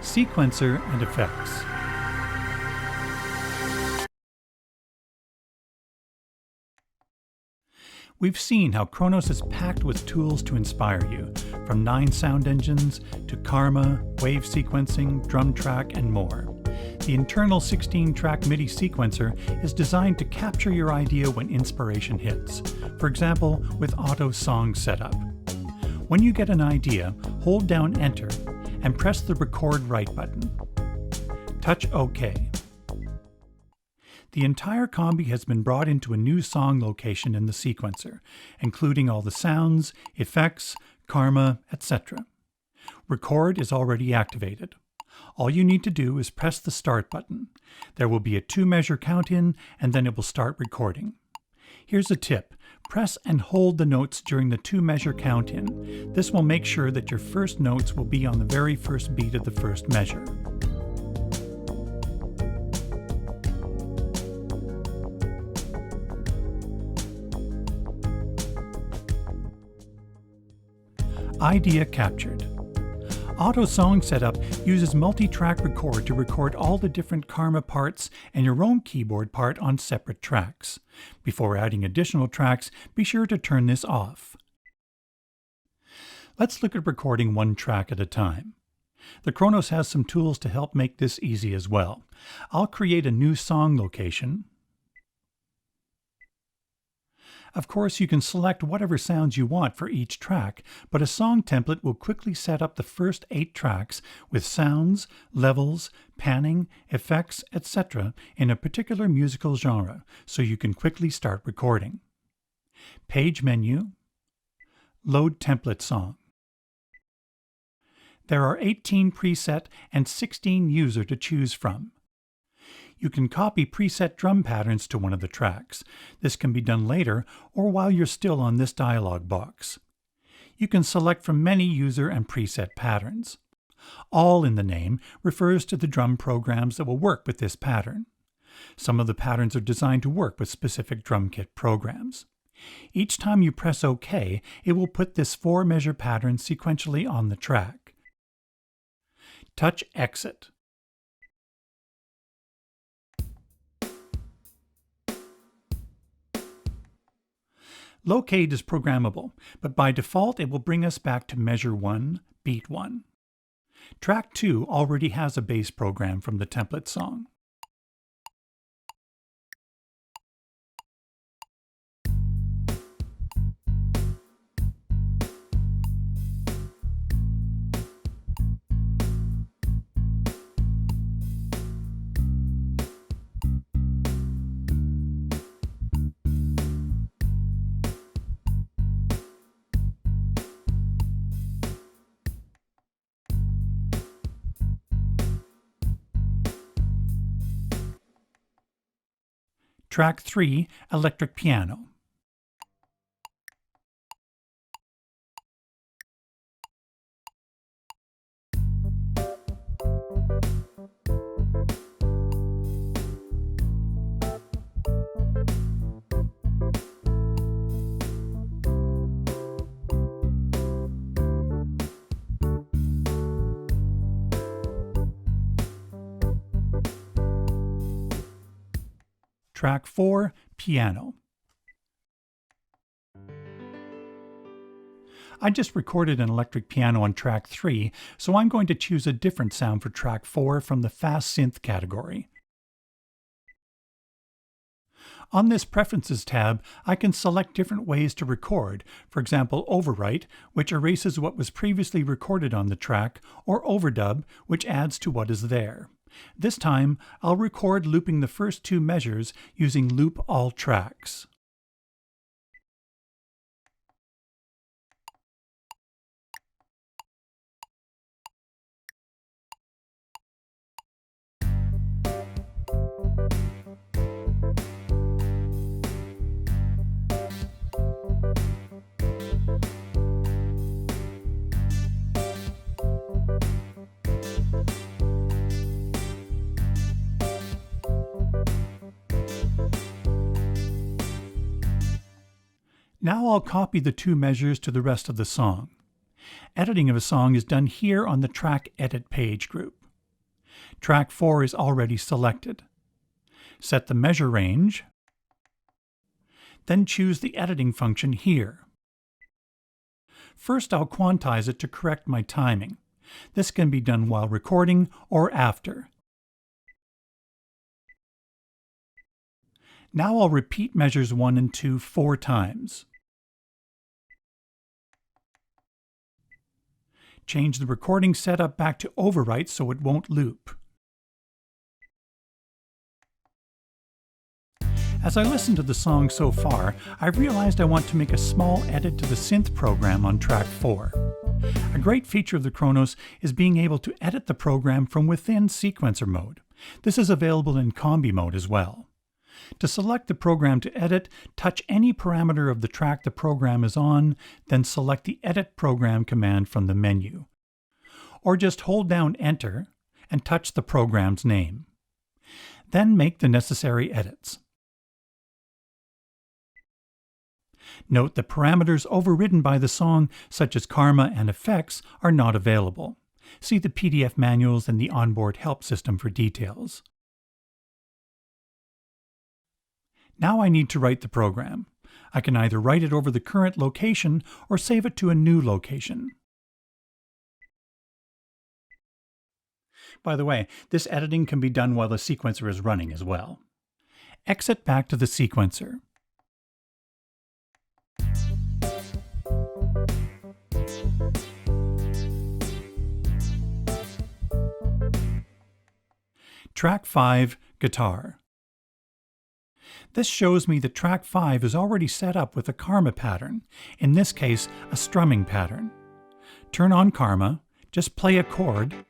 Sequencer and effects. We've seen how Kronos is packed with tools to inspire you, from 9 sound engines to Karma, wave sequencing, drum track, and more. The internal 16-track MIDI sequencer is designed to capture your idea when inspiration hits, for example, with auto song setup. When you get an idea, hold down Enter and press the Record Write button. Touch OK. The entire combi has been brought into a new song location in the sequencer, including all the sounds, effects, Karma, etc. Record is already activated. All you need to do is press the Start button. There will be a 2-measure count in, and then it will start recording. Here's a tip. Press and hold the notes during the 2-measure count in. This will make sure that your first notes will be on the very first beat of the first measure. Idea captured. Auto Song Setup uses multi-track record to record all the different Karma parts and your own keyboard part on separate tracks. Before adding additional tracks, be sure to turn this off. Let's look at recording one track at a time. The Kronos has some tools to help make this easy as well. I'll create a new song location. Of course, you can select whatever sounds you want for each track, but a song template will quickly set up the first 8 tracks with sounds, levels, panning, effects, etc. in a particular musical genre, so you can quickly start recording. Page menu, Load Template Song. There are 18 preset and 16 user to choose from. You can copy preset drum patterns to one of the tracks. This can be done later or while you're still on this dialog box. You can select from many user and preset patterns. All in the name refers to the drum programs that will work with this pattern. Some of the patterns are designed to work with specific drum kit programs. Each time you press OK, it will put this 4-measure pattern sequentially on the track. Touch Exit. Locate is programmable, but by default it will bring us back to measure 1, beat 1. Track 2 already has a bass program from the template song. Track 3, Electric Piano. Track 4, Piano. I just recorded an electric piano on track 3, so I'm going to choose a different sound for track 4 from the Fast Synth category. On this Preferences tab, I can select different ways to record, for example Overwrite, which erases what was previously recorded on the track, or Overdub, which adds to what is there. This time, I'll record looping the first 2 measures using Loop All Tracks. Now I'll copy the 2 measures to the rest of the song. Editing of a song is done here on the Track Edit page group. Track 4 is already selected. Set the measure range, then choose the editing function here. First, I'll quantize it to correct my timing. This can be done while recording or after. Now I'll repeat measures 1 and 2 4 times. Change the recording setup back to overwrite so it won't loop. As I listen to the song so far, I've realized I want to make a small edit to the synth program on track 4. A great feature of the Kronos is being able to edit the program from within sequencer mode. This is available in combi mode as well. To select the program to edit, touch any parameter of the track the program is on, then select the Edit Program command from the menu. Or just hold down Enter and touch the program's name. Then make the necessary edits. Note that parameters overridden by the song, such as karma and effects, are not available. See the PDF manuals and the onboard help system for details. Now I need to write the program. I can either write it over the current location or save it to a new location. By the way, this editing can be done while the sequencer is running as well. Exit back to the sequencer. Track 5, Guitar. This shows me that track 5 is already set up with a karma pattern, in this case a strumming pattern. Turn on karma, just play a chord,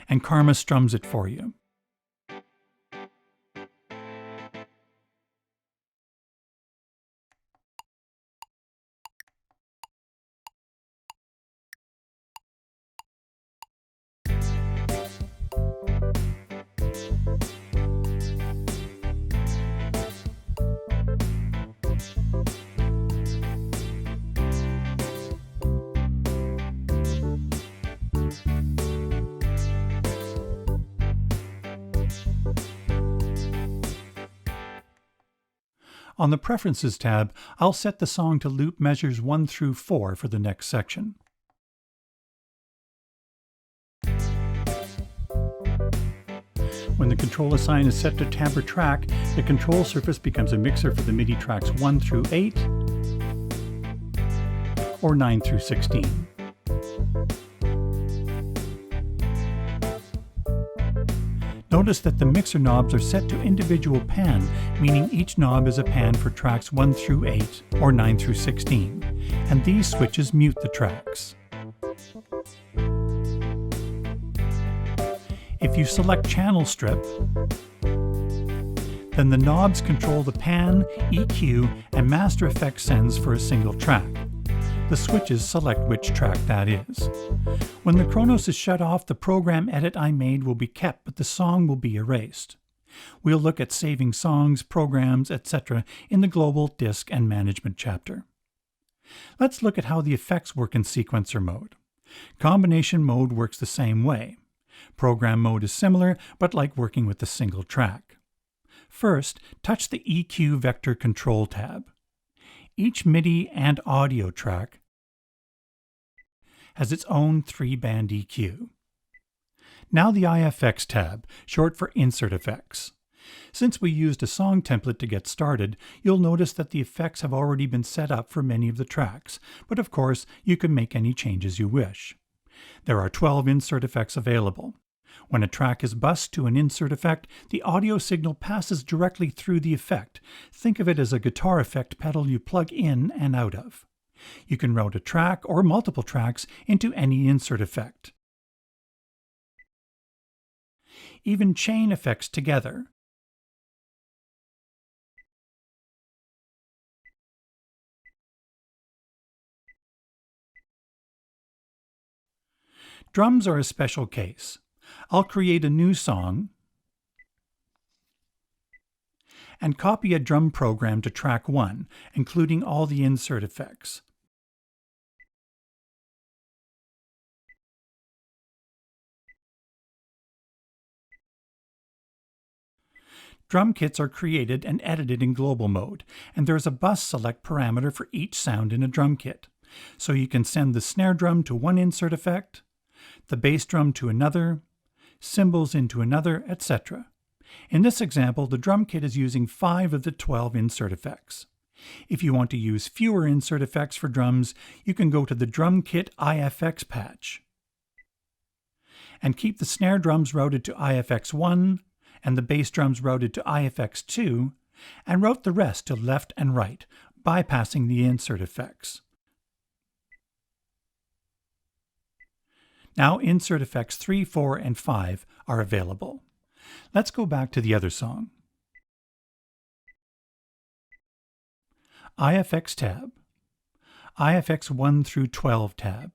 and karma strums it for you. On the Preferences tab, I'll set the song to loop measures 1 through 4 for the next section. When the control assign is set to timbre track, the control surface becomes a mixer for the MIDI tracks 1 through 8 or 9 through 16. Notice that the mixer knobs are set to individual pan, meaning each knob is a pan for tracks 1 through 8 or 9 through 16, and these switches mute the tracks. If you select Channel Strip, then the knobs control the pan, EQ, and master effect sends for a single track. The switches select which track that is. When the Kronos is shut off, the program edit I made will be kept, but the song will be erased. We'll look at saving songs, programs, etc. in the Global, Disk, and Management chapter. Let's look at how the effects work in sequencer mode. Combination mode works the same way. Program mode is similar, but like working with a single track. First, touch the EQ Vector Control tab. Each MIDI and audio track has its own 3-band EQ. Now the IFX tab, short for Insert Effects. Since we used a song template to get started, you'll notice that the effects have already been set up for many of the tracks, but of course you can make any changes you wish. There are 12 insert effects available. When a track is bused to an insert effect, the audio signal passes directly through the effect. Think of it as a guitar effect pedal you plug in and out of. You can route a track or multiple tracks into any insert effect. Even chain effects together. Drums are a special case. I'll create a new song and copy a drum program to track 1, including all the insert effects. Drum kits are created and edited in global mode, and there's a bus select parameter for each sound in a drum kit. So you can send the snare drum to one insert effect, the bass drum to another, cymbals into another, etc. In this example, the drum kit is using 5 of the 12 insert effects. If you want to use fewer insert effects for drums, you can go to the Drum Kit IFX patch and keep the snare drums routed to IFX1 and the bass drums routed to IFX2 and route the rest to left and right, bypassing the insert effects. Now insert effects 3, 4, and 5 are available. Let's go back to the other song. IFX tab, IFX 1 through 12 tab.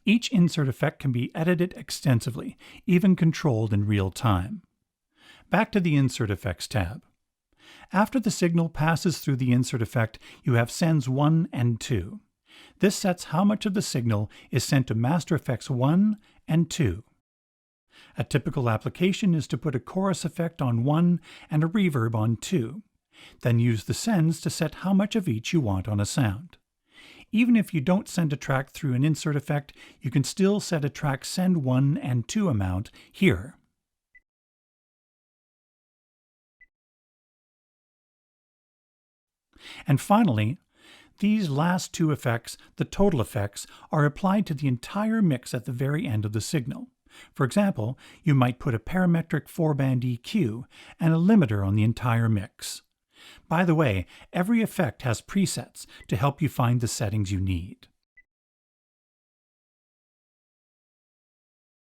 Each insert effect can be edited extensively, even controlled in real time. Back to the Insert Effects tab. After the signal passes through the insert effect, you have sends 1 and 2. This sets how much of the signal is sent to Master Effects 1 and 2. A typical application is to put a chorus effect on 1 and a reverb on 2. Then use the sends to set how much of each you want on a sound. Even if you don't send a track through an insert effect, you can still set a track send 1 and 2 amount here. And finally, these last 2 effects, the total effects, are applied to the entire mix at the very end of the signal. For example, you might put a parametric 4-band EQ and a limiter on the entire mix. By the way, every effect has presets to help you find the settings you need.